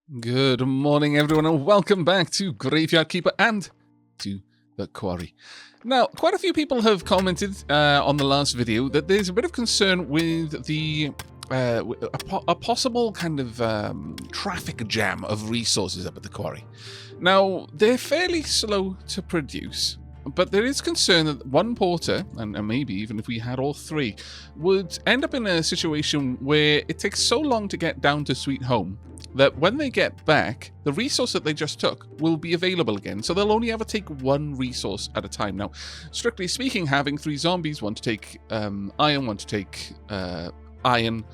Good morning, everyone, and welcome back to Graveyard Keeper and to the Quarry. Now, quite a few people have commented on the last video that there's a bit of concern with the a possible kind of traffic jam of resources up at the Quarry. Now, they're fairly slow to produce, but there is concern that one porter, and maybe even if we had all three, would end up in a situation where it takes so long to get down to Sweet Home that when they get back, the resource that they just took will be available again, so they'll only ever take one resource at a time. Now, strictly speaking, having three zombies, one to take iron, one to take iron,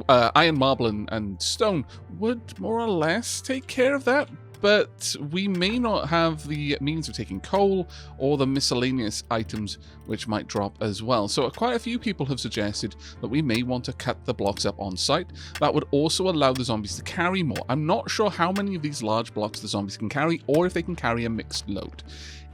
iron, marble, and stone, would more or less take care of that. But we may not have the means of taking coal or the miscellaneous items which might drop as well. So quite a few people have suggested that we may want to cut the blocks up on site. That would also allow the zombies to carry more. I'm not sure how many of these large blocks the zombies can carry, or if they can carry a mixed load.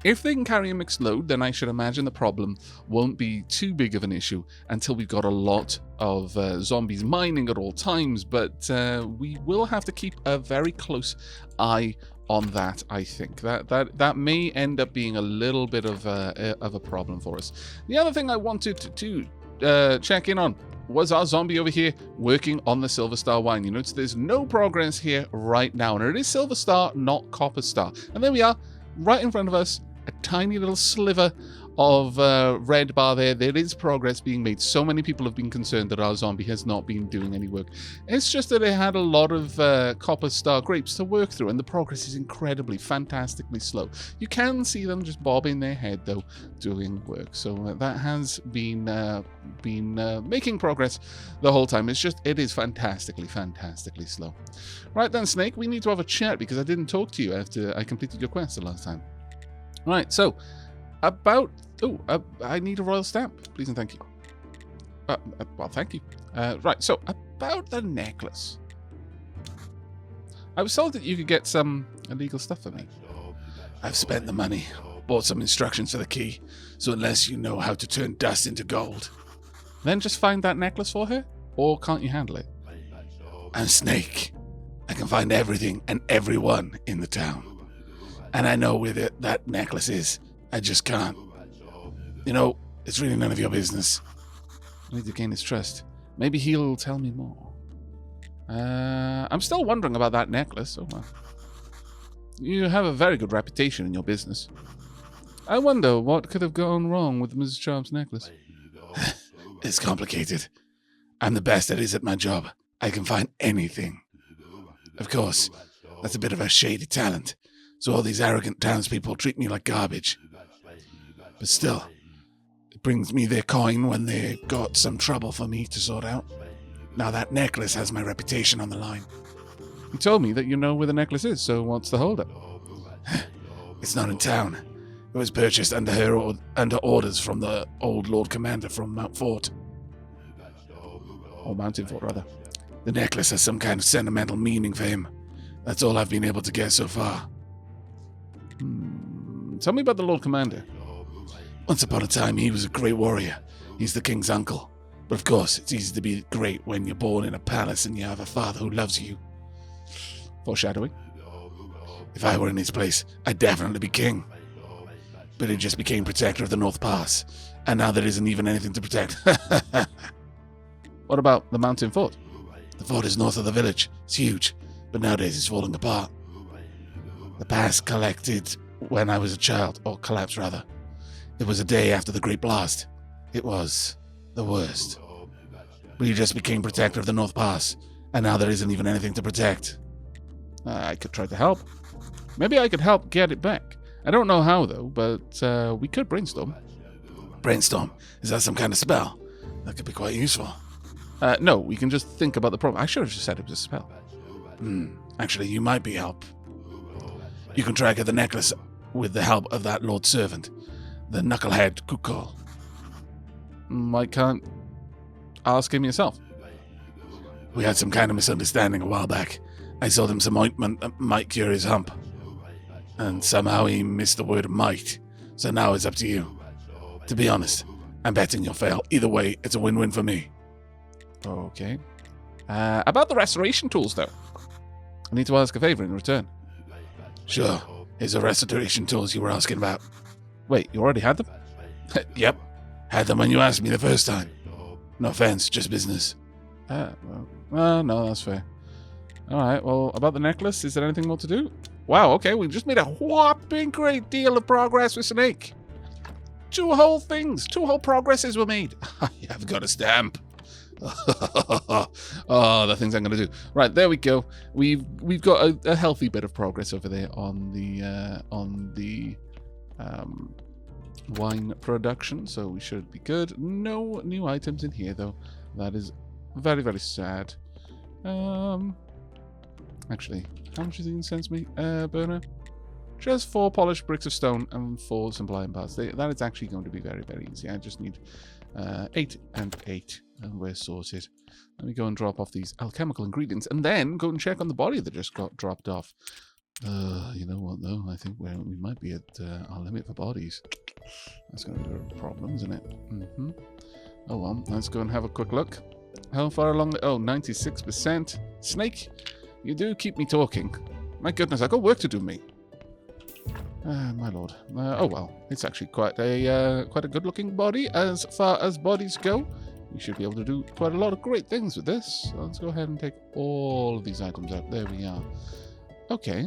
If they can carry a mixed load, then I should imagine the problem won't be too big of an issue until we've got a lot of zombies mining at all times, but we will have to keep a very close eye on that, I think. That may end up being a little bit of a problem for us. The other thing I wanted to check in on was our zombie over here working on the Silver Star wine. You notice there's no progress here right now, and it is Silver Star, not Copper Star. And there we are, right in front of us, a tiny little sliver of red bar there. There is progress being made. So many people have been concerned that our zombie has not been doing any work. It's just that it had a lot of Copper Star grapes to work through, and the progress is incredibly, fantastically slow. You can see them just bobbing their head, though, doing work. So that has been making progress the whole time. It's just, it is fantastically, fantastically slow. Right then, Snake, we need to have a chat because I didn't talk to you after I completed your quest the last time. Right, so about... I need a royal stamp, please and thank you. Well, thank you. Right, so about the necklace. I was told that you could get some illegal stuff for me. I've spent the money, bought some instructions for the key, so unless you know how to turn dust into gold, then just find that necklace for her, or can't you handle it? I'm Snake. I can find everything and everyone in the town. And I know where that necklace is. I just can't. You know, it's really none of your business. I need to gain his trust. Maybe he'll tell me more. I'm still wondering about that necklace. Oh, well. You have a very good reputation in your business. I wonder what could have gone wrong with Mrs. Charm's necklace. It's complicated. I'm the best at it at my job. I can find anything. Of course, that's a bit of a shady talent. So all these arrogant townspeople treat me like garbage. But still, it brings me their coin when they've got some trouble for me to sort out. Now that necklace has my reputation on the line. You told me that you know where the necklace is, so what's the holdup? It's not in town. It was purchased under orders from the old Lord Commander from Mount Fort. Or Mountain Fort, rather. The necklace has some kind of sentimental meaning for him. That's all I've been able to get so far. Tell me about the Lord Commander. Once upon a time, he was a great warrior. He's the king's uncle. But of course, it's easy to be great when you're born in a palace and you have a father who loves you. Foreshadowing. If I were in his place, I'd definitely be king. But he just became protector of the North Pass, and now there isn't even anything to protect. What about the Mountain Fort? The fort is north of the village. It's huge, but nowadays it's falling apart. The pass collected when I was a child, or collapsed rather. It was a day after the Great Blast. It was the worst. We just became protector of the North Pass, and now there isn't even anything to protect. I could try to help. Maybe I could help get it back. I don't know how though, but we could brainstorm. Brainstorm? Is that some kind of spell? That could be quite useful. No, we can just think about the problem. I should have just said it was a spell. Actually, you might be help. You can track the necklace with the help of that Lord's servant, the knucklehead Kukol. Why can't ask him yourself? We had some kind of misunderstanding a while back. I sold him some ointment that might cure his hump. And somehow he missed the word might. So now it's up to you. To be honest, I'm betting you'll fail. Either way, it's a win-win for me. Okay. About the restoration tools, though. I need to ask a favor in return. Sure. Here's the restoration tools you were asking about. Wait, you already had them? Yep. Had them when you asked me the first time. No offense, just business. Well, no, that's fair. Alright, well, about the necklace, is there anything more to do? Wow, okay, we just made a whopping great deal of progress with Snake. 2 whole things, 2 whole progresses were made. I've got a stamp. Oh, the things I'm going to do. Right, there we go. We've got a healthy bit of progress over there on the wine production, so we should be good. No new items in here, though. That is very, very sad. Actually, how much is the incense burner? Just 4 polished bricks of stone and 4 simple iron bars. That is actually going to be very, very easy. I just need 8 and 8, and we're sorted. Let me go and drop off these alchemical ingredients, and then go and check on the body that just got dropped off. You know what, though? I think we might be at our limit for bodies. That's going to be a problem, isn't it? Oh, well, let's go and have a quick look. How far along? Oh, 96%. Snake, you do keep me talking. My goodness, I've got work to do, mate. My lord. Oh, well, it's actually quite a good-looking body as far as bodies go. We should be able to do quite a lot of great things with this. So let's go ahead and take all of these items out. There we are. Okay.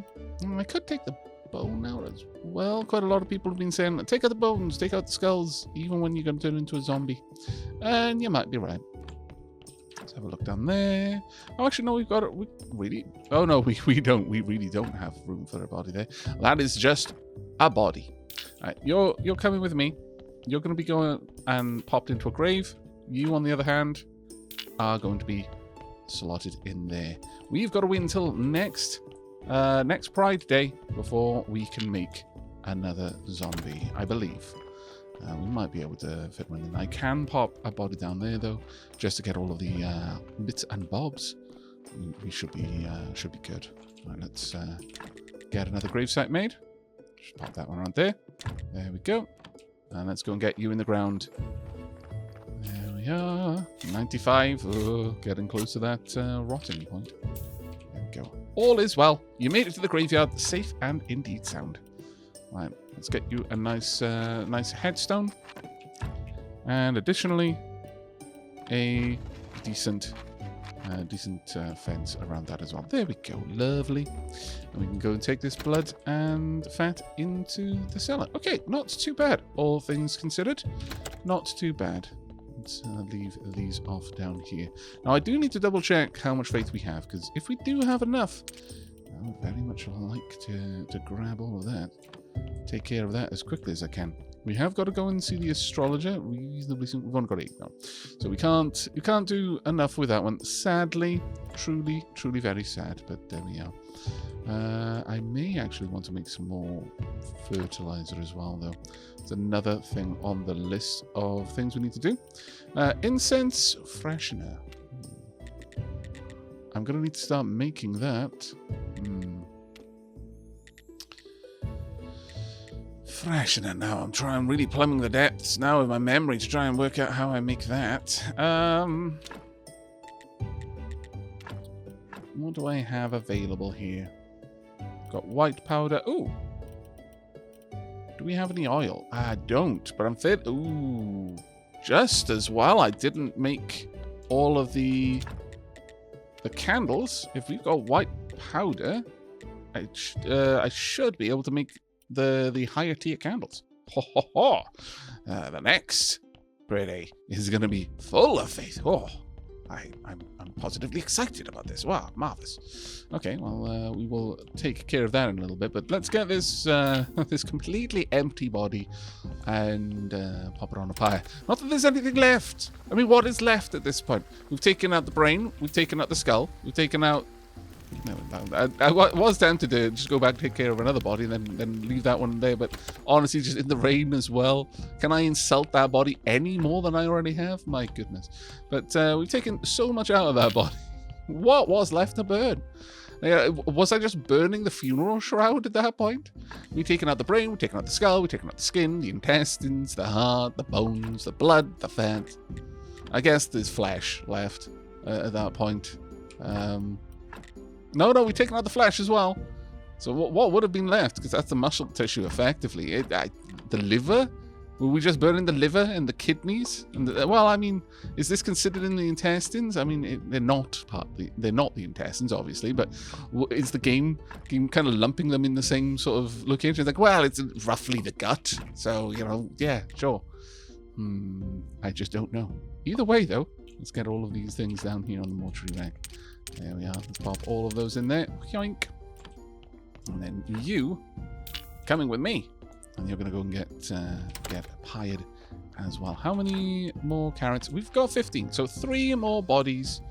I could take the bone out as well. Quite a lot of people have been saying, take out the bones, take out the skulls, even when you're going to turn into a zombie. And you might be right. Let's have a look down there. Oh, actually, no, we've got it. We really... Oh, no, we don't. We really don't have room for a body there. That is just a body. All right, you're coming with me. You're going to be going and popped into a grave. You, on the other hand, are going to be slotted in there. We've got to wait until next Pride Day before we can make another zombie, I believe. We might be able to fit one in. I can pop a body down there, though, just to get all of the bits and bobs. We should be good. All right, let's get another gravesite made. Just pop that one right there. There we go. And let's go and get you in the ground. There we are. 95. Oh, getting close to that rotting point. There we go. All is well. You made it to the graveyard, safe and indeed sound. Right, let's get you a nice headstone, and additionally, a decent fence around that as well. There we go, lovely. And we can go and take this blood and fat into the cellar. Okay, not too bad, all things considered. Not too bad. Let's leave these off down here. Now, I do need to double check how much faith we have, because if we do have enough, I would very much like to grab all of that. Take care of that as quickly as I can. We have got to go and see the astrologer reasonably soon. We've only got 8 now, so we can't do enough with that one. Sadly, truly very sad. But there we are. I may actually want to make some more fertilizer as well, though. It's another thing on the list of things we need to do. Incense freshener. I'm gonna need to start making that. Freshener now. I'm really plumbing the depths now with my memory to try and work out how I make that. What do I have available here? Got white powder. Ooh. Do we have any oil? I don't, but I'm fit. Ooh. Just as well, I didn't make all of the candles. If we've got white powder, I should be able to make the higher tier candles. Ho ho ho! The next pretty is going to be full of faith. Oh, I'm positively excited about this. Wow, marvelous. Okay, well, we will take care of that in a little bit, but let's get this this completely empty body and pop it on a pyre. Not that there's anything left. I mean, what is left at this point? We've taken out the brain, we've taken out the skull, we've taken out... No, I was tempted to just go back and take care of another body and then leave that one there, but honestly, just in the rain as well. Can I insult that body any more than I already have? My goodness. But we've taken so much out of that body. What was left to burn? Was I just burning the funeral shroud at that point? We've taken out the brain, we've taken out the skull, we've taken out the skin, the intestines, the heart, the bones, the blood, the fat. I guess there's flesh left at that point. No, we've taken out the flesh as well. So what would have been left? Because that's the muscle tissue, effectively. The liver? Were we just burning the liver and the kidneys? And well, I mean, is this considered in the intestines? I mean, they're not they're not the intestines, obviously, but is the game kind of lumping them in the same sort of location? It's like, well, it's roughly the gut. So, you know, yeah, sure. I just don't know. Either way, though, let's get all of these things down here on the mortuary rack. There we are. Let's pop all of those in there. Yoink. And then you coming with me. And you're going to go and get pied as well. How many more carrots? We've got 15. So 3 more bodies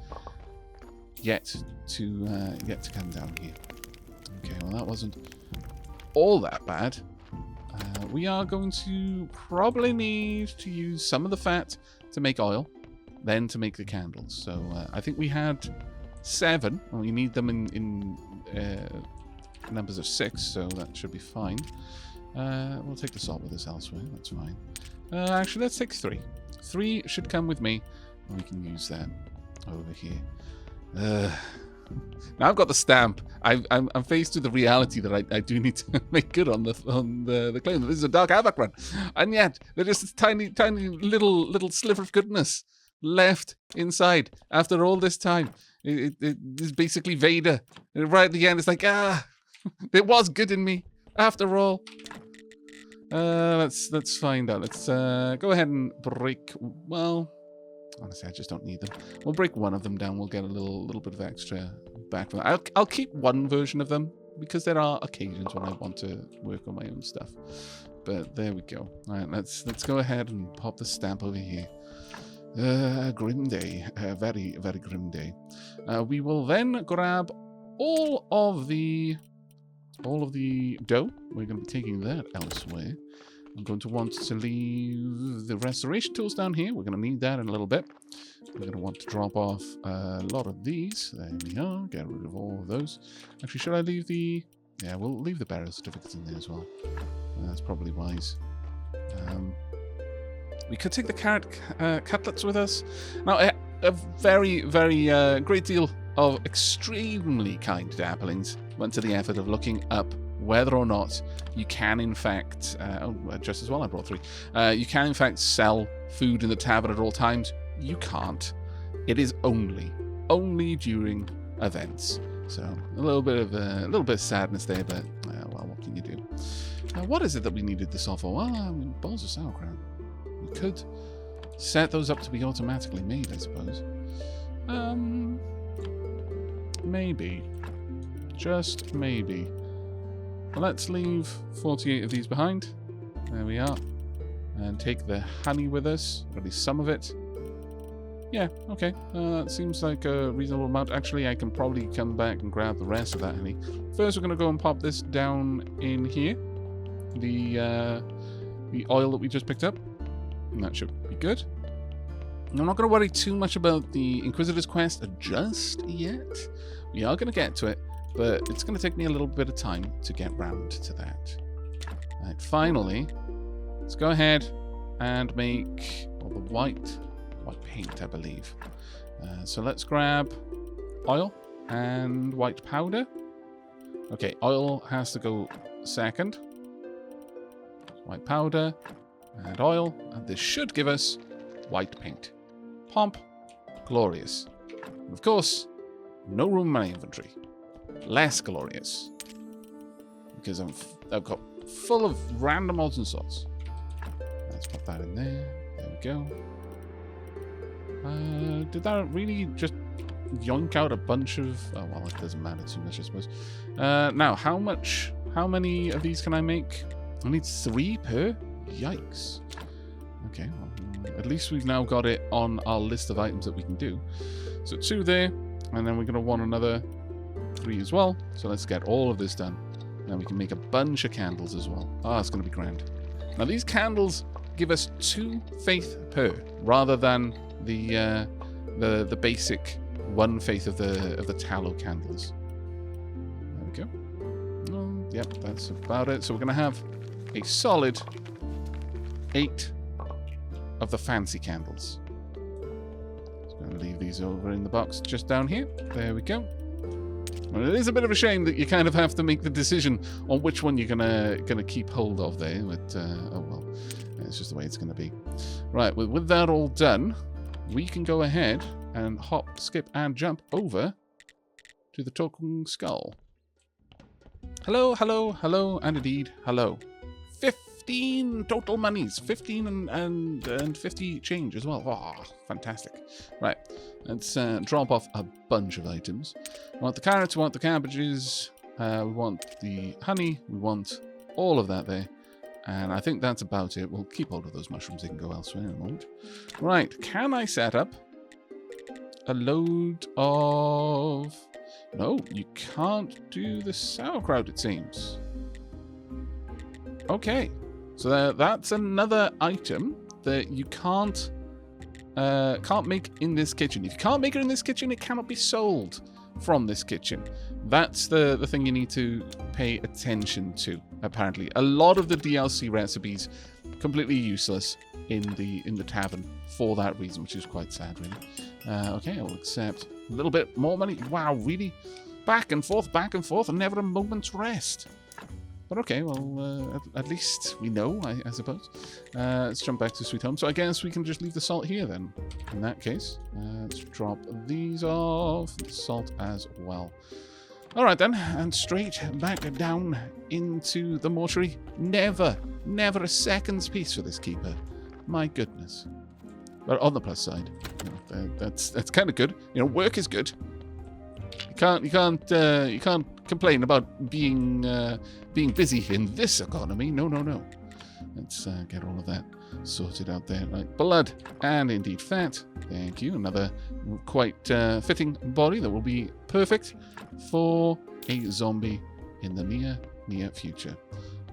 yet to come down here. Okay, well, that wasn't all that bad. We are going to probably need to use some of the fat to make oil, then to make the candles. So I think we had 7. Well, you need them in numbers of 6, so that should be fine. We'll take the salt with us elsewhere. That's fine. Actually, let's take 3. 3 should come with me, and we can use them over here. Now I've got the stamp. I'm faced with the reality that I do need to make good on the claim that this is a dark Aavak run, and yet there's just this tiny little sliver of goodness left inside after all this time. It is basically Vader. And right at the end, it's like, there was good in me after all. Let's find out. Let's go ahead and break. Well, honestly, I just don't need them. We'll break one of them down. We'll get a little bit of extra back from that. I'll keep one version of them because there are occasions when I want to work on my own stuff. But there we go. All right, let's go ahead and pop the stamp over here. Grim day. Very, very grim day. We will then grab all of the dough. We're going to be taking that elsewhere. I'm going to want to leave the restoration tools down here. We're going to need that in a little bit. We're going to want to drop off a lot of these. There we are. Get rid of all of those. Actually, should I leave the... Yeah, we'll leave the burial certificates in there as well. That's probably wise. We could take the carrot cutlets with us. Now, a very, very great deal of extremely kind dapplings went to the effort of looking up whether or not you can, in fact, just as well I brought 3, you can, in fact, sell food in the tavern at all times. You can't. It is only during events. So a little bit of sadness there, but well, what can you do? What is it that we needed this off for? Well, I mean, bowls of sauerkraut. We could set those up to be automatically made, I suppose. Maybe. Just maybe. Well, let's leave 48 of these behind. There we are. And take the honey with us, or at least some of it. Yeah, okay. That seems like a reasonable amount. Actually, I can probably come back and grab the rest of that honey. First, we're going to go and pop this down in here. The oil that we just picked up. And that should be good. I'm not going to worry too much about the Inquisitor's quest just yet. We are going to get to it, but it's going to take me a little bit of time to get round to that. Right, finally, let's go ahead and make the white paint, I believe. So let's grab oil and white powder. Okay, oil has to go second. White powder and oil, and this should give us white paint. Pomp, glorious. And of course, no room in my inventory. Less glorious. Because I've got full of random odds and sods. Let's pop that in there. There we go. Did that really just yoink out a bunch of... Oh, well, it doesn't matter too much, I suppose. Now, how many of these can I make? I need 3 per? Yikes. Okay, well, at least we've now got it on our list of items that we can do. So 2 there, and then we're going to want another 3 as well. So let's get all of this done. Now we can make a bunch of candles as well. Ah, it's going to be grand. Now these candles give us 2 faith per, rather than the basic 1 faith of the tallow candles. There we go. Yep, that's about it. So we're going to have a solid 8 of the fancy candles. Just going to leave these over in the box just down here. There we go. Well, it is a bit of a shame that you kind of have to make the decision on which one you're gonna keep hold of there. But oh well, it's just the way it's gonna be. Right, with that all done, we can go ahead and hop, skip, and jump over to the talking skull. Hello, hello, hello, and indeed, hello. 15 total monies. 15 and 50 change as well. Oh, fantastic. Right, let's drop off a bunch of items. We want the carrots, we want the cabbages, we want the honey, we want all of that there. And I think that's about it. We'll keep hold of those mushrooms. They can go elsewhere in a moment. Right, can I set up a load of... No, you can't do the sauerkraut, it seems. Okay, so that's another item that you can't make in this kitchen. If you can't make it in this kitchen, it cannot be sold from this kitchen. That's the thing you need to pay attention to, apparently. A lot of the DLC recipes completely useless in the tavern for that reason, which is quite sad, really. Okay, I'll accept a little bit more money. Wow, really? Back and forth, and never a moment's rest. But okay, well, at least we know, I suppose. Let's jump back to Sweet Home. So I guess we can just leave the salt here then. In that case, let's drop these off. The salt as well. All right then, and straight back down into the mortuary. Never a second's peace for this keeper. My goodness. But on the plus side, you know, that's kind of good. You know, work is good. You can't complain about being busy in this economy. No. Let's get all of that sorted out there. Right, blood and indeed fat. Thank you. Another quite fitting body that will be perfect for a zombie in the near future.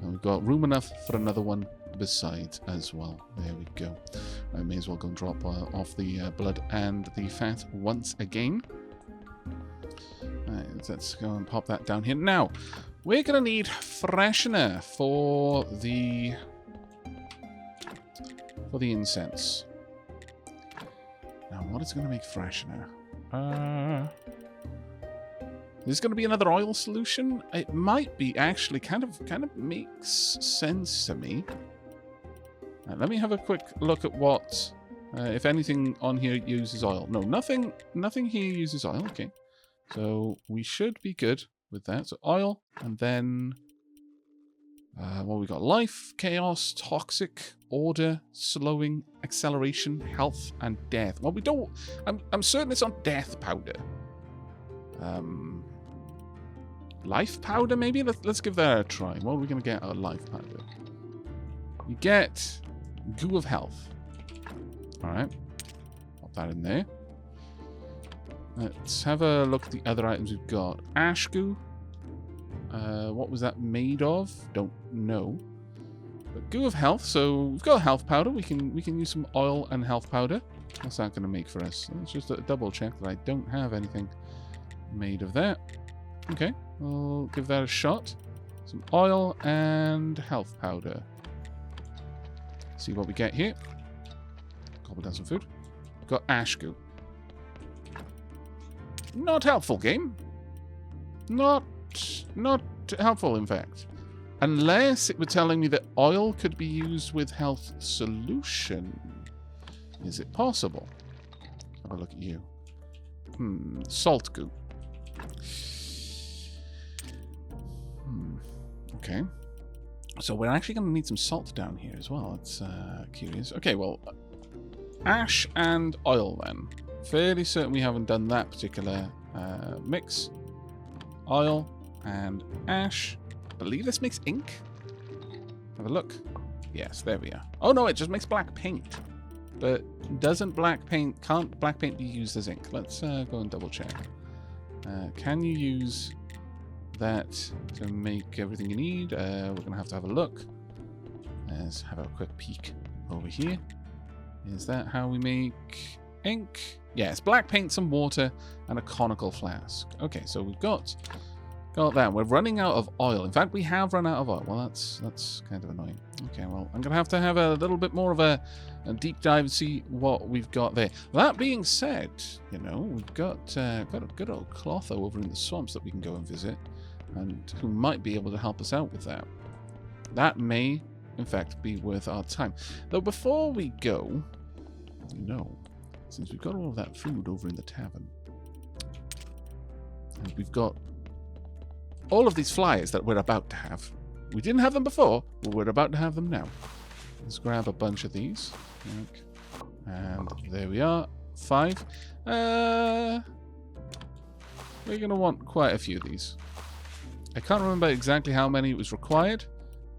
And we've got room enough for another one besides as well. There we go. I may as well go and drop off the blood and the fat once again. Right, let's go and pop that down here. Now, we're going to need freshener for the incense. Now, what is going to make freshener? Is this going to be another oil solution? It might be, actually. Kind of makes sense to me. Let me have a quick look at what, if anything on here uses oil. No, nothing here uses oil. Okay. So we should be good with that. So oil, and then what we got? Life, chaos, toxic, order, slowing, acceleration, health, and death. Well, we don't. I'm certain it's on death powder. Life powder, maybe. Let's give that a try. What are we gonna get out of life powder? You get goo of health. All right, pop that in there. Let's have a look at the other items we've got. Ash goo. What was that made of? Don't know. But goo of health. So we've got health powder. We can use some oil and health powder. What's that going to make for us? Let's just double check that I don't have anything made of that. Okay, we'll give that a shot. Some oil and health powder. See what we get here. Gobble down some food. We've got ash goo. Not helpful, game. Not helpful, in fact. Unless it were telling me that oil could be used with health solution. Is it possible? Have a look at you. Salt goo. Okay. So we're actually going to need some salt down here as well. It's curious. Okay, well, ash and oil then. Fairly certain we haven't done that particular mix. Oil and ash. I believe this makes ink. Have a look. Yes, there we are. Oh no, it just makes black paint. But can't black paint be used as ink? Let's go and double check. Can you use that to make everything you need? We're going to have a look. Let's have a quick peek over here. Is that how we make ink? Yes, black paint, some water, and a conical flask. Okay, so we've got Got that. We're running out of oil. In fact, we have run out of oil. Well, that's kind of annoying. Okay, well, I'm going to have a little bit more of a deep dive and see what we've got there. That being said, you know, we've got a good old Clotho over in the swamps that we can go and visit, and who might be able to help us out with that. That may, in fact, be worth our time. Though before we go, you know, since we've got all of that food over in the tavern, and we've got all of these flyers that we're about to have. We didn't have them before, but we're about to have them now. Let's grab a bunch of these. And there we are. 5. We're going to want quite a few of these. I can't remember exactly how many was required,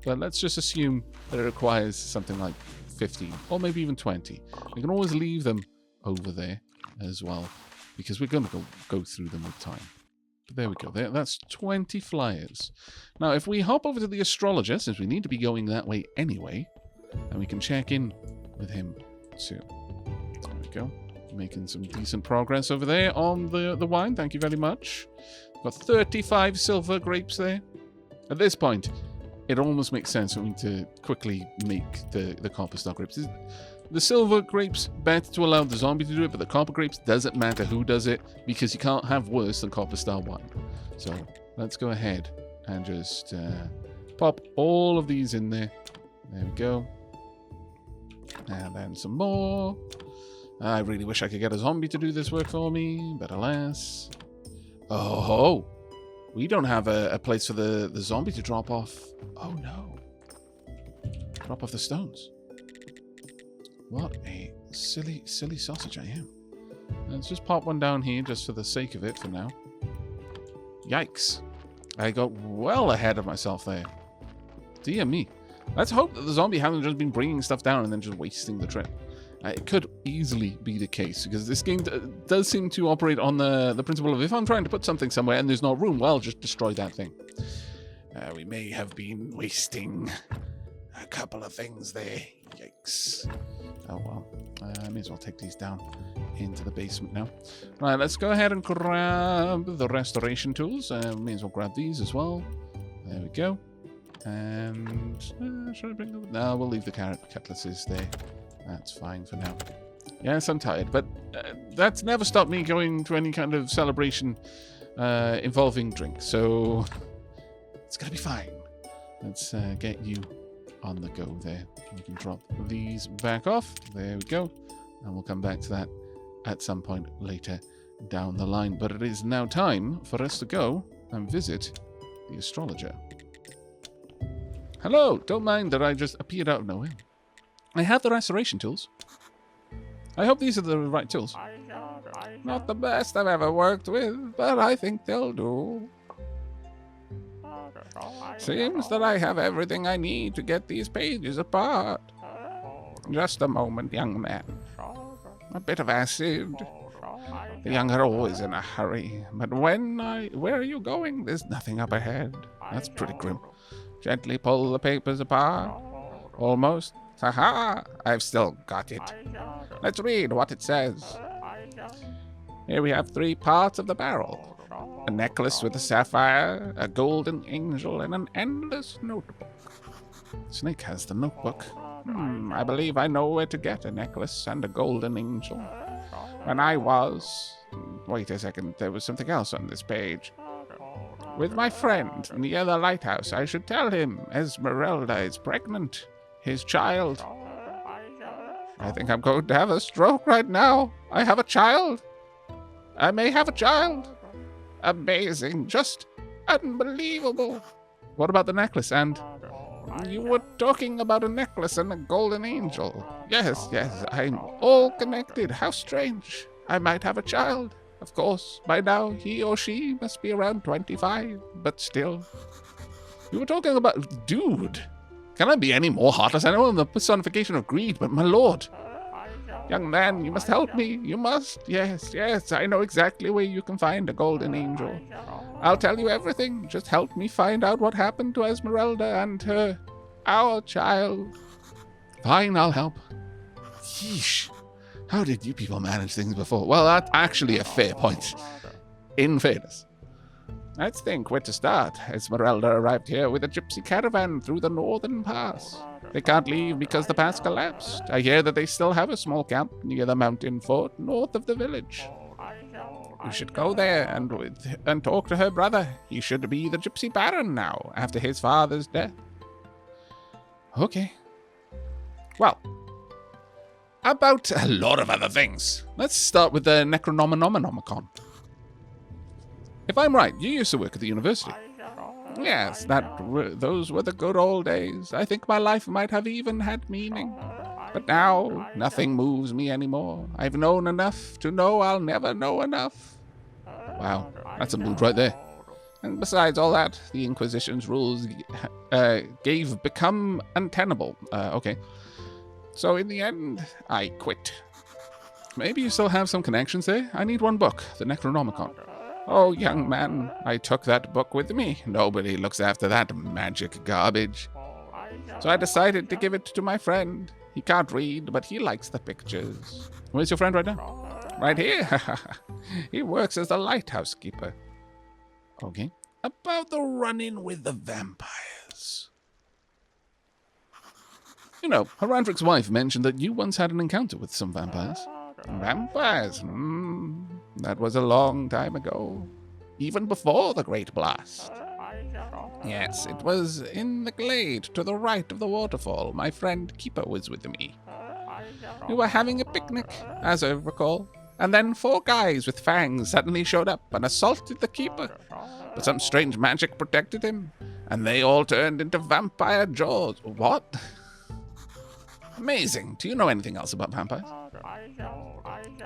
but let's just assume that it requires something like 15, or maybe even 20. We can always leave them over there as well, because we're going to go through them with time. But there we go. That's 20 flyers. Now, if we hop over to the astrologer, since we need to be going that way anyway, and we can check in with him too. There we go. Making some decent progress over there on the wine. Thank you very much. Got 35 silver grapes there. At this point, it almost makes sense for me to quickly make the copper star grapes. The silver grapes, better to allow the zombie to do it, but the copper grapes, doesn't matter who does it, because you can't have worse than copper star wine. So let's go ahead and just pop all of these in there. There we go. And then some more. I really wish I could get a zombie to do this work for me, but alas. Oh, we don't have a place for the zombie to drop off. Oh no. Drop off the stones. What a silly sausage I am. Let's just pop one down here just for the sake of it for now. Yikes. I got well ahead of myself there. Dear me. Let's hope that the zombie hasn't just been bringing stuff down and then just wasting the trip. It could easily be the case, because this game does seem to operate on the principle of if I'm trying to put something somewhere and there's not room, well, just destroy that thing. We may have been wasting a couple of things there. Yikes. Oh well. I may as well take these down into the basement now. Right, let's go ahead and grab the restoration tools. May as well grab these as well. There we go. And should I bring them? No, we'll leave the cutlasses there. That's fine for now. Yes, I'm tired, but that's never stopped me going to any kind of celebration involving drink. So it's gonna be fine. Let's get you on the go there. We can drop these back off. There we go. And we'll come back to that at some point later down the line. But it is now time for us to go and visit the astrologer. Hello! Don't mind that I just appeared out of nowhere. I have the restoration tools. I hope these are the right tools. Not the best I've ever worked with, but I think they'll do. Seems that I have everything I need to get these pages apart. Just a moment, young man. A bit of acid. The young are always in a hurry, but where are you going? There's nothing up ahead. That's pretty grim. Gently pull the papers apart. Almost. Haha! I've still got it. Let's read what it says. Here we have 3 parts of the barrel. A necklace with a sapphire, a golden angel, and an endless notebook. Snake has the notebook. I believe I know where to get a necklace and a golden angel. When I was... Wait a second, there was something else on this page. With my friend near the lighthouse, I should tell him Esmeralda is pregnant. His child. I think I'm going to have a stroke right now. I have a child. I may have a child. Amazing. Just unbelievable. What about the necklace? And you were talking about a necklace and a golden angel. Yes, I'm all connected. How strange. I might have a child. Of course, by now he or she must be around 25, but still. You were talking about... Dude. Can I be any more heartless? I know I'm the personification of greed, but my lord. Young man, you must help me. You must. Yes, I know exactly where you can find a golden angel. I'll tell you everything. Just help me find out what happened to Esmeralda and our child. Fine, I'll help. Yeesh. How did you people manage things before? Well, that's actually a fair point. In fairness. Let's think where to start. Esmeralda arrived here with a gypsy caravan through the northern pass. They can't leave because the pass collapsed. I hear that they still have a small camp near the mountain fort north of the village. You should go there and talk to her brother. He should be the gypsy baron now, after his father's death. Okay. Well, about a lot of other things. Let's start with the Necronomicon. If I'm right, you used to work at the university. Yes, those were the good old days. I think my life might have even had meaning. But now, nothing moves me anymore. I've known enough to know I'll never know enough. Wow, that's a mood right there. And besides all that, the Inquisition's rules become untenable. Okay. So in the end, I quit. Maybe you still have some connections there? I need one book, the Necronomicon. Oh, young man, I took that book with me. Nobody looks after that magic garbage. So I decided to give it to my friend. He can't read, but he likes the pictures. Where's your friend right now? Right here. He works as the lighthouse keeper. Okay. About the run-in with the vampires. You know, Herandric's wife mentioned that you once had an encounter with some vampires. Vampires? That was a long time ago. Even before the Great Blast. Yes, it was in the glade to the right of the waterfall. My friend Keeper was with me. We were having a picnic, as I recall, and then 4 guys with fangs suddenly showed up and assaulted the Keeper. But some strange magic protected him, and they all turned into vampire jaws. What? Amazing. Do you know anything else about vampires?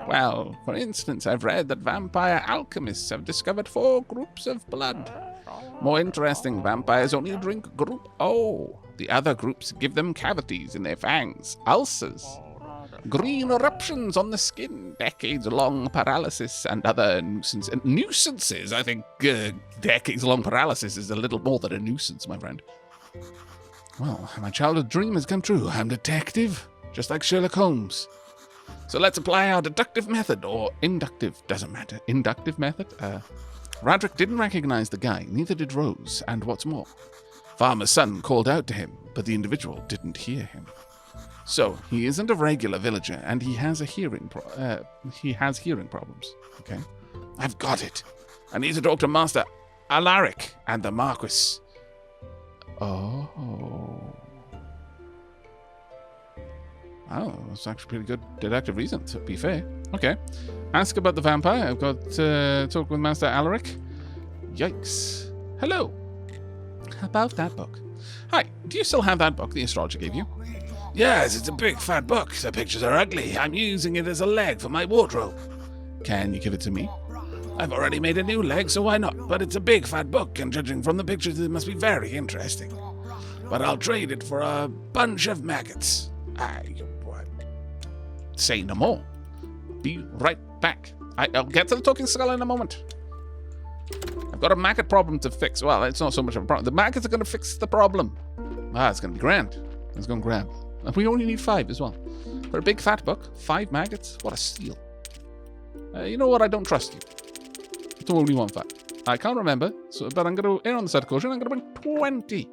Well, for instance, I've read that vampire alchemists have discovered 4 groups of blood. More interesting, vampires only drink group O. The other groups give them cavities in their fangs, ulcers, green eruptions on the skin, decades-long paralysis, and other nuisances. I think decades-long paralysis is a little more than a nuisance, my friend. Well, my childhood dream has come true. I'm a detective, just like Sherlock Holmes. So let's apply our deductive method, or inductive, doesn't matter. Inductive method? Radric didn't recognize the guy, neither did Rose, and what's more, Farmer's son called out to him, but the individual didn't hear him. So, he isn't a regular villager, and he has hearing problems, okay? I've got it. I need to talk to Master Alaric and the Marquis. Oh. Oh, that's actually pretty good deductive reason, to be fair. Okay. Ask about the vampire. I've got talk with Master Alaric. Yikes. Hello. About that book. Hi, do you still have that book the astrologer gave you? Yes, it's a big fat book. The pictures are ugly. I'm using it as a leg for my wardrobe. Can you give it to me? I've already made a new leg, so why not? But it's a big fat book, and judging from the pictures, it must be very interesting. But I'll trade it for a bunch of maggots. Say no more. Be right back. I'll get to the talking skull in a moment. I've got a maggot problem to fix. Well, it's not so much of a problem. The maggots are going to fix the problem. It's going to be grand. It's going grand. And we only need 5 as well. For a big fat book, 5 maggots? What a steal. You know what? I don't trust you. It's only 1 fat. I can't remember, but I'm going to err on the side of caution. I'm going to bring 20.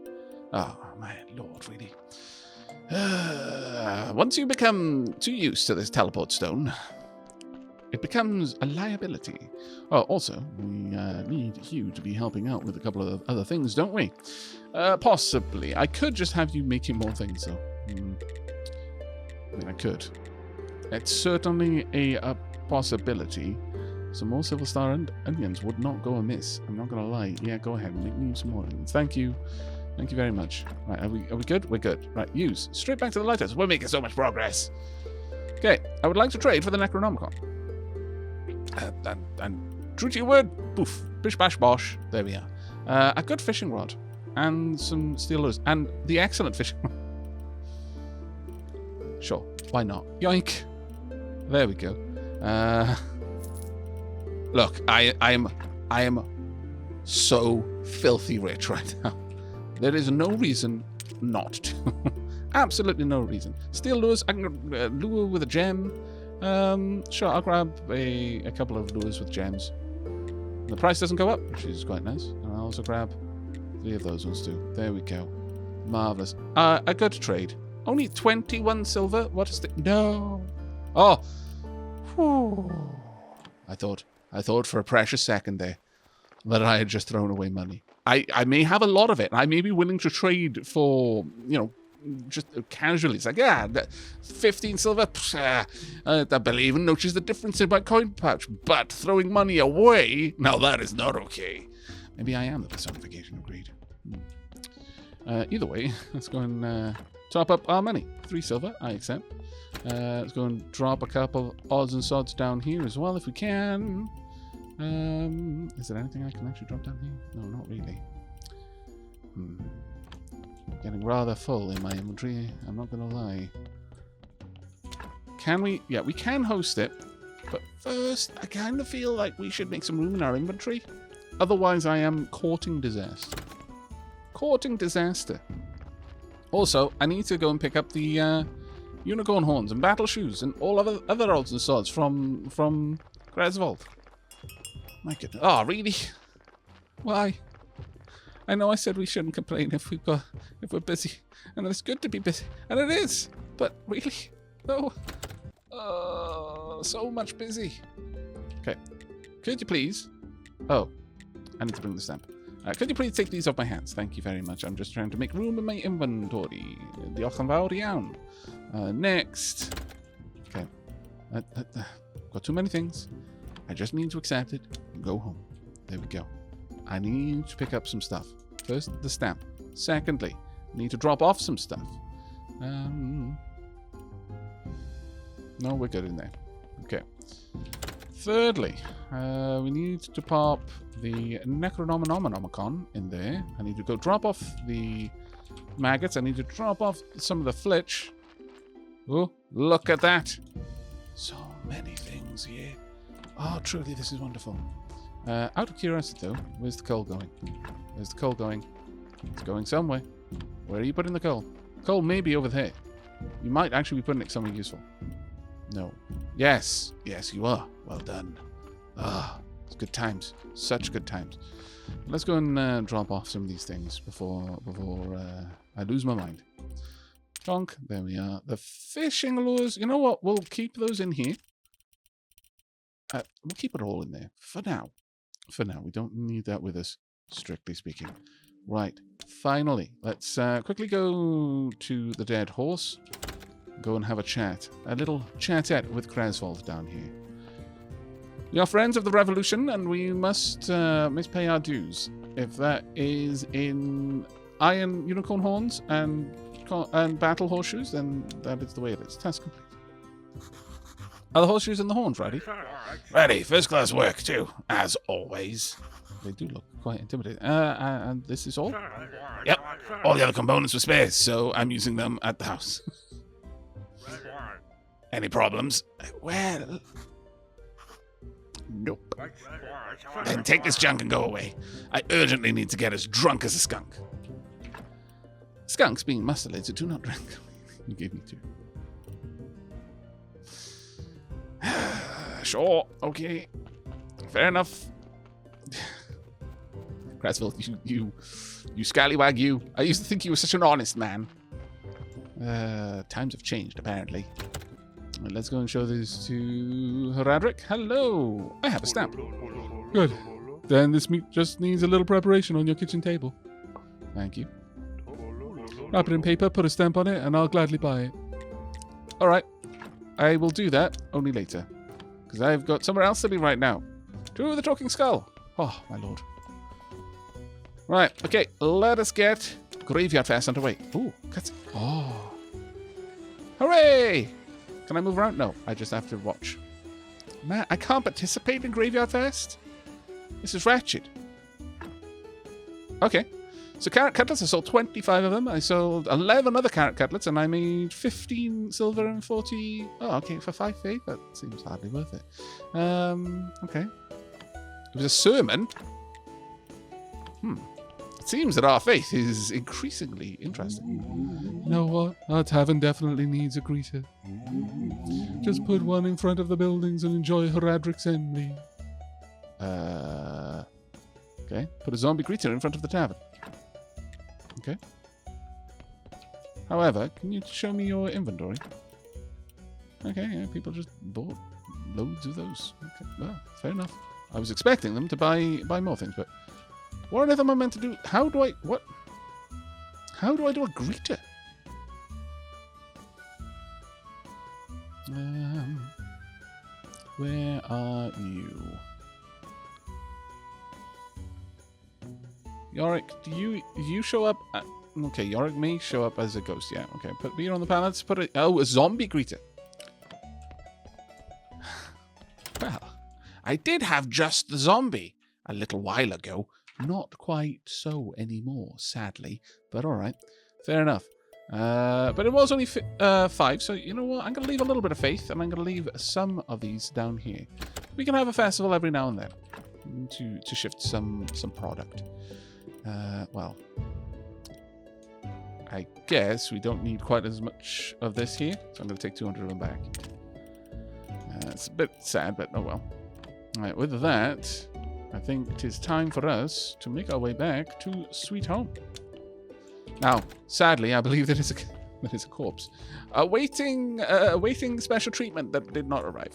Oh, my lord, really. Once you become too used to this teleport stone, it becomes a liability. Oh, also, we need you to be helping out with a couple of other things, don't we? Possibly. I could just have you making more things, though. I mean, I could. It's certainly a possibility. Some more Silver Star and onions would not go amiss. I'm not going to lie. Yeah, go ahead. Make me some more onions. Thank you. Thank you very much. Right, are we good? We're good. Right, use. Straight back to the lighthouse. We're making so much progress. Okay, I would like to trade for the Necronomicon. And true to your word, poof, bish bash bosh. There we are. A good fishing rod and some steel lures and the excellent fishing rod. Sure, why not? Yoink. There we go. Look, I am so filthy rich right now. There is no reason not to. Absolutely no reason. Steel lures, I can lure with a gem. Sure, I'll grab a couple of lures with gems. And the price doesn't go up, which is quite nice. And I'll also grab 3 of those ones too. There we go. Marvellous. A good trade. Only 21 silver? What is the... No. Oh. Whew. I thought for a precious second there that I had just thrown away money. I may have a lot of it. I may be willing to trade for, you know, just casually. It's like, yeah, 15 silver. I believe and notice the difference in my coin pouch. But throwing money away, now that is not okay. Maybe I am the personification of greed. Either way, let's go and top up our money. 3 silver, I accept. Let's go and drop a couple odds and sods down here as well if we can. Is there anything I can actually drop down here? No, not really. Getting rather full in my inventory, I'm not going to lie. Can we? Yeah, we can host it. But first, I kind of feel like we should make some room in our inventory. Otherwise, I am courting disaster. Courting disaster. Also, I need to go and pick up the unicorn horns and battle shoes and all other odds and sods from Greswold. My goodness. Oh, really? Why? I know I said we shouldn't complain if we're busy, and it's good to be busy, and it is. But really, no. So much busy. Okay. Could you please? Oh, I need to bring the stamp. Could you please take these off my hands? Thank you very much. I'm just trying to make room in my inventory. Diolch yn fawr iawn. Next. Okay. Got too many things. I just need to accept it and go home. There we go. I need to pick up some stuff. First, the stamp. Secondly, I need to drop off some stuff. No, we're good in there. Okay. Thirdly, we need to pop the Necronomicon in there. I need to go drop off the maggots. I need to drop off some of the flitch. Oh, look at that. So many things here. Oh, truly, this is wonderful. Out of curiosity, though, where's the coal going? Where's the coal going? It's going somewhere. Where are you putting the coal? Coal may be over there. You might actually be putting it somewhere useful. No. Yes. Yes, you are. Well done. Ah, it's good times. Such good times. Let's go and drop off some of these things before I lose my mind. Donk. There we are. The fishing lures. You know what? We'll keep those in here. We'll keep it all in there for now. For now, we don't need that with us, strictly speaking. Right, finally, let's quickly go to the dead horse. Go and have a chat. A little chatette with Greswold down here. We are friends of the revolution, and we must pay our dues. If that is in iron unicorn horns and battle horseshoes, then that is the way it is. Task complete. Are the horseshoes and the horns ready? Ready. First class work, too, as always. They do look quite intimidating. And this is all? Yep. All the other components were spares, so I'm using them at the house. Any problems? Well... Nope. Then take this junk and go away. I urgently need to get as drunk as a skunk. Skunks, being mustelated, do not drink. You gave me 2. Sure, okay. Fair enough. Greswold, you scallywag, you. I used to think you were such an honest man. Times have changed, apparently. Let's go and show this to Horadric. Hello. I have a stamp. Good. Then this meat just needs a little preparation on your kitchen table. Thank you. Wrap it in paper, put a stamp on it, and I'll gladly buy it. All right. I will do that, only later. Because I've got somewhere else to be right now. To the Talking Skull. Oh, my lord. Right, okay. Let us get Graveyard Fest underway. Ooh, cutscene. Oh. Hooray! Can I move around? No, I just have to watch. Man, I can't participate in Graveyard Fest? This is wretched. Okay. So carrot cutlets, I sold 25 of them. I sold 11 other carrot cutlets, and I made 15 silver and 40... Oh, okay, for 5 faith? That seems hardly worth it. Okay. It was a sermon. It seems that our faith is increasingly interesting. You know what? Our tavern definitely needs a greeter. Just put one in front of the buildings and enjoy Horadric's envy. Okay. Put a zombie greeter in front of the tavern. Okay. However, can you show me your inventory? Okay, yeah, people just bought loads of those. Okay, well, fair enough. I was expecting them to buy more things, but what on earth am I meant to do? How do I do a greeter? Where are you? Yorick, do you show up? Okay, Yorick may show up as a ghost. Yeah, okay. Put beer on the pallets. Put it. Oh, a zombie greeter. Well, I did have just the zombie a little while ago. Not quite so anymore, sadly. But all right, fair enough. But it was only 5, so you know what? I'm going to leave a little bit of faith, and I'm going to leave some of these down here. We can have a festival every now and then to shift some product. Well, I guess we don't need quite as much of this here, so I'm going to take 200 of them back. It's a bit sad, but oh well. All right, with that, I think it is time for us to make our way back to Sweet Home. Now, sadly, I believe that is a corpse. Awaiting special treatment that did not arrive.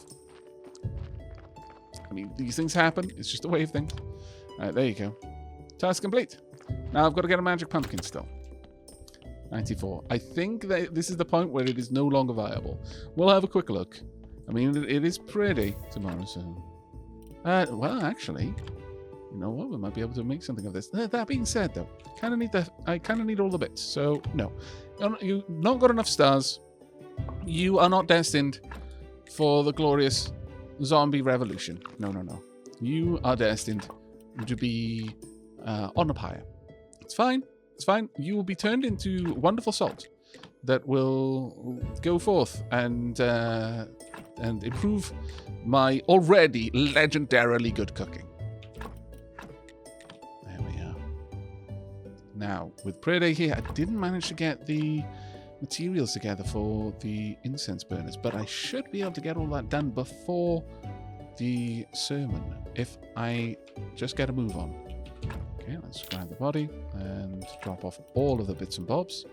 I mean, these things happen. It's just the way of things. All right, there you go. Task complete. Now I've got to get a magic pumpkin still. 94. I think that this is the point where it is no longer viable. We'll have a quick look. I mean, it is pretty tomorrow, so... well, actually... You know what? We might be able to make something of this. That being said, though, I kind of need all the bits. So, no. You've not got enough stars. You are not destined for the glorious zombie revolution. No, no, no. You are destined to be on a pyre. It's fine. It's fine. You will be turned into wonderful salt that will go forth and improve my already legendarily good cooking. There we are. Now, with prayer day here, I didn't manage to get the materials together for the incense burners, but I should be able to get all that done before the sermon if I just get a move on. Okay, let's grab the body and drop off all of the bits and bobs.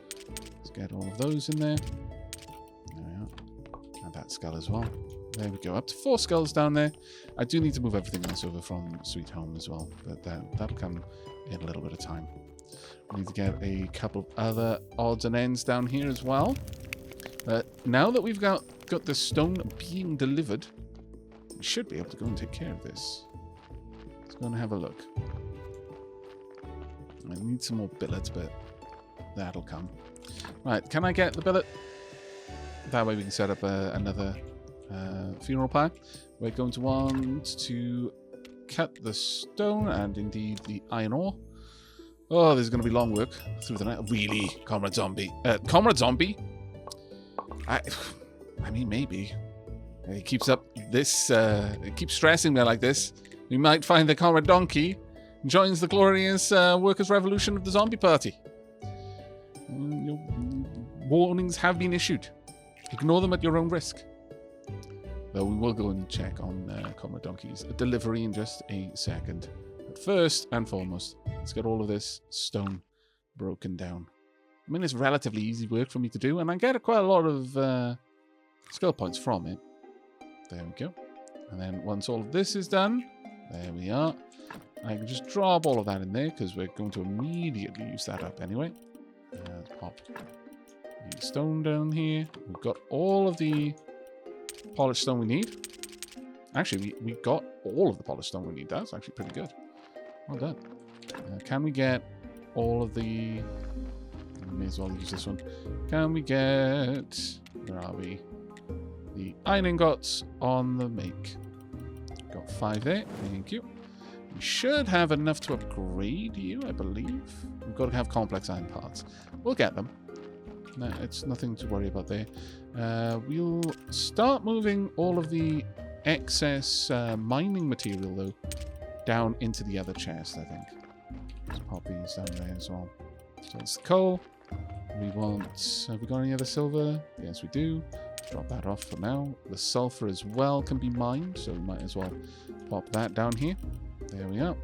Let's get all of those in there. There we are. And that skull as well. There we go. Up to 4 skulls down there. I do need to move everything else over from Sweet Home as well, but that'll come in a little bit of time. We need to get a couple of other odds and ends down here as well. But now that we've got the stone being delivered, we should be able to go and take care of this. Let's go and have a look. I need some more billets, but that'll come. Right, can I get the billet? That way we can set up another funeral pyre. We're going to want to cut the stone and indeed the iron ore. Oh, there's going to be long work through the night. Really, Comrade Zombie? Comrade Zombie? I mean, maybe. It keeps up this. It keeps stressing me like this. We might find that Comrade Donkey joins the glorious workers' revolution of the zombie party. Your warnings have been issued. Ignore them at your own risk. Though we will go and check on Comrade Donkey's delivery in just a second. But first and foremost, let's get all of this stone broken down. I mean, it's relatively easy work for me to do, and I get quite a lot of skill points from it. There we go. And then once all of this is done, there we are. I can just drop all of that in there because we're going to immediately use that up anyway. Let's pop the stone down here. We've got all of the polished stone we need. Actually, we got all of the polished stone we need. That's actually pretty good. Well done. Can we get all of the... May as well use this one. Can we get... Where are we? The iron ingots on the make. Got 5 there. Thank you. We should have enough to upgrade you, I believe. We've got to have complex iron parts. We'll get them. No, it's nothing to worry about there. We'll start moving all of the excess mining material, though, down into the other chest, I think. Let's pop these down there as well. So it's the coal. We want... Have we got any other silver? Yes, we do. Drop that off for now. The sulfur as well can be mined, so we might as well pop that down here. There we are.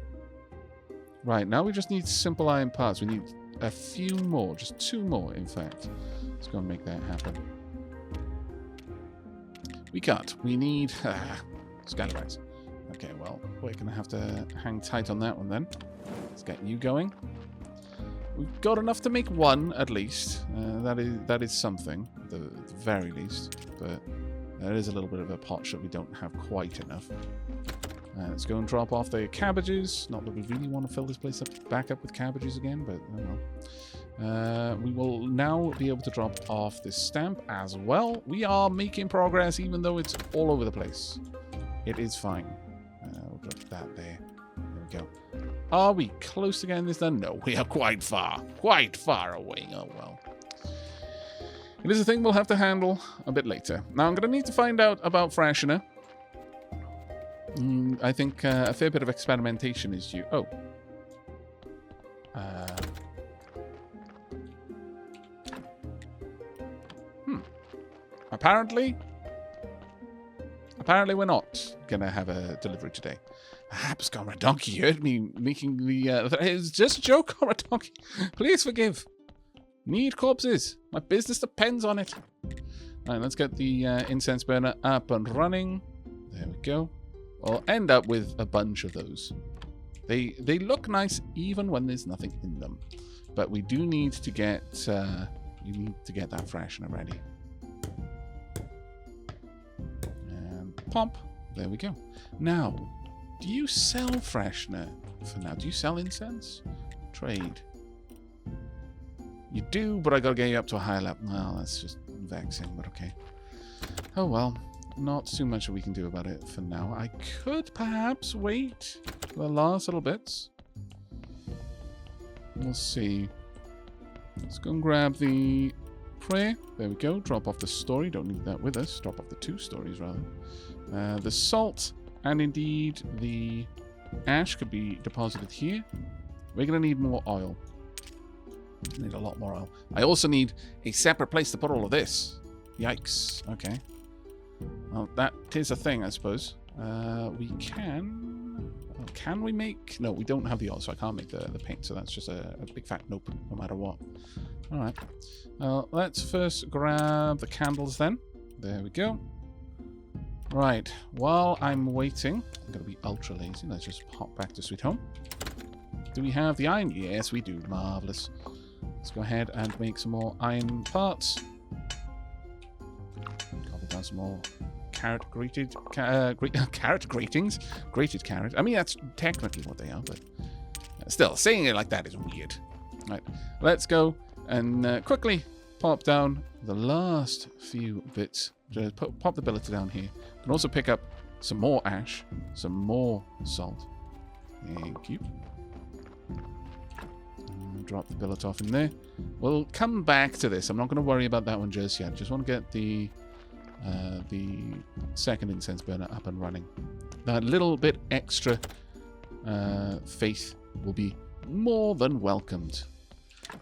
Right, now we just need simple iron parts. We need a few more, just 2 more, in fact. Let's go and make that happen. We can't. We need scallywags. Okay, well, we're going to have to hang tight on that one then. Let's get you going. We've got enough to make 1, at least. That is something, at the very least. But there is a little bit of a potch that we don't have quite enough. Let's go and drop off the cabbages. Not that we really want to fill this place back up with cabbages again, but oh well. We will now be able to drop off this stamp as well. We are making progress, even though it's all over the place. It is fine. We'll drop that there. There we go. Are we close to getting this done? No, we are quite far away. Oh well. It is a thing we'll have to handle a bit later. Now I'm going to need to find out about freshener. I think a fair bit of experimentation is due. Oh. Apparently we're not going to have a delivery today. Perhaps Comrade Donkey heard me making the... it's just a joke, Comrade Donkey. Please forgive. Need corpses. My business depends on it. Alright, let's get the incense burner up and running. There we go. I'll end up with a bunch of those. They look nice even when there's nothing in them. But we do need to get that freshener ready. And pump. There we go. Now, do you sell freshener for now? Do you sell incense? Trade. You do, but I gotta get you up to a higher level. Well, that's just vexing, but okay. Oh well. Not too much that we can do about it for now. I could perhaps wait for the last little bits. We'll see. Let's go and grab the prayer. There we go. Drop off the story. Don't need that with us. Drop off the 2 stories, rather. The salt and indeed the ash could be deposited here. We're going to need more oil. Need a lot more oil. I also need a separate place to put all of this. Yikes. Okay. Well, that is a thing, I suppose. We can... Can we make... No, we don't have the oil, so I can't make the paint. So that's just a big fat nope, no matter what. Alright. Let's first grab the candles then. There we go. Right. While I'm waiting... I'm going to be ultra lazy. Let's just hop back to Sweet Home. Do we have the iron? Yes, we do. Marvellous. Let's go ahead and make some more iron parts. Down some more carrot grated carrot gratings. Grated carrot. I mean, that's technically what they are, but still, saying it like that is weird. Right, let's go and quickly pop down the last few bits. Just pop the billet down here. You can also pick up some more ash, some more salt. Thank you. Drop the billet off in there. We'll come back to this. I'm not going to worry about that one just yet. Just want to get the second incense burner up and running. That little bit extra faith will be more than welcomed.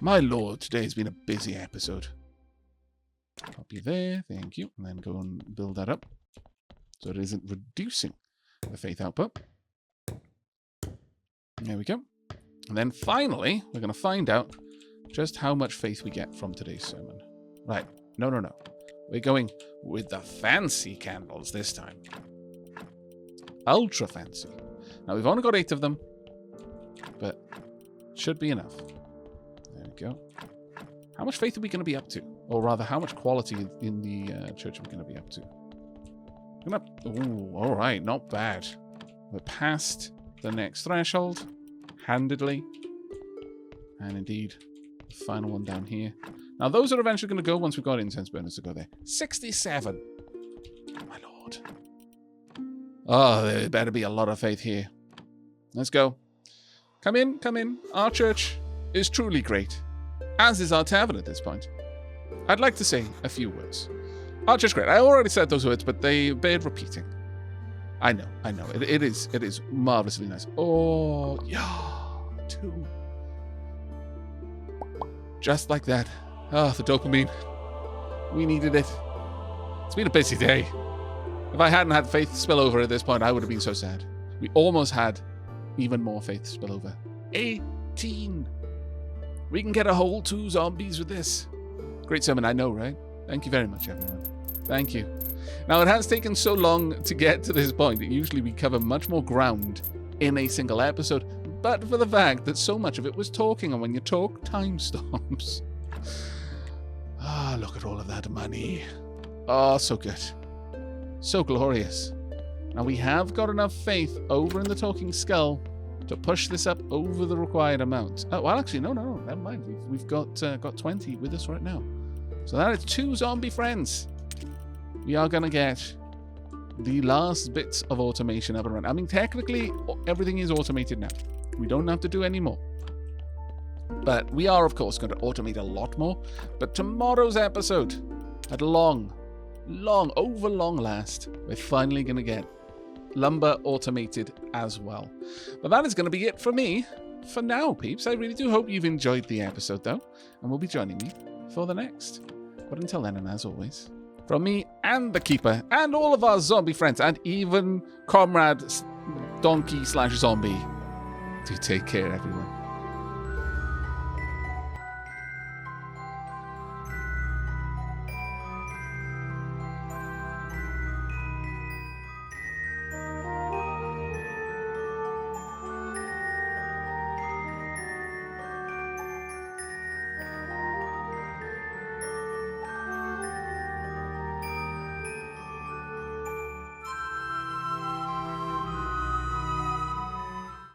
My lord, today has been a busy episode. Pop you there, thank you. And then go and build that up so it isn't reducing the faith output. There we go. And then finally, we're going to find out just how much faith we get from today's sermon. Right, no. We're going with the fancy candles this time. Ultra fancy. Now, we've only got 8 of them, but should be enough. There we go. How much faith are we going to be up to? Or rather, how much quality in the church are we going to be up to? Ooh, all right, not bad. We're past the next threshold, handedly. And indeed, the final one down here. Now, those are eventually going to go once we've got incense burners to go there. 67. My lord. Oh, there better be a lot of faith here. Let's go. Come in. Our church is truly great, as is our tavern at this point. I'd like to say a few words. Our church great. I already said those words, but they bear repeating. I know. It is marvelously nice. Oh, yeah, 2. Just like that. Oh, the dopamine. We needed it. It's been a busy day. If I hadn't had faith spill over at this point, I would have been so sad. We almost had even more faith spill over. 18. We can get a whole 2 zombies with this. Great sermon, I know, right? Thank you very much, everyone. Thank you. Now, it has taken so long to get to this point. Usually we cover much more ground in a single episode, but for the fact that so much of it was talking, and when you talk, time stops. Ah, look at all of that money. Oh, so good. So glorious. Now, we have got enough faith over in the Talking Skull to push this up over the required amount. Oh, well, actually, no, never mind. We've got 20 with us right now. So that is 2 zombie friends. We are going to get the last bits of automation up and running. I mean, technically, everything is automated now. We don't have to do any more. But we are, of course, going to automate a lot more. But tomorrow's episode, at long last, we're finally going to get lumber automated as well. But that is going to be it for me for now, peeps. I really do hope you've enjoyed the episode, though, and will be joining me for the next. But until then, and as always, from me and the Keeper, and all of our zombie friends, and even Comrade Donkey / Zombie, do take care, everyone.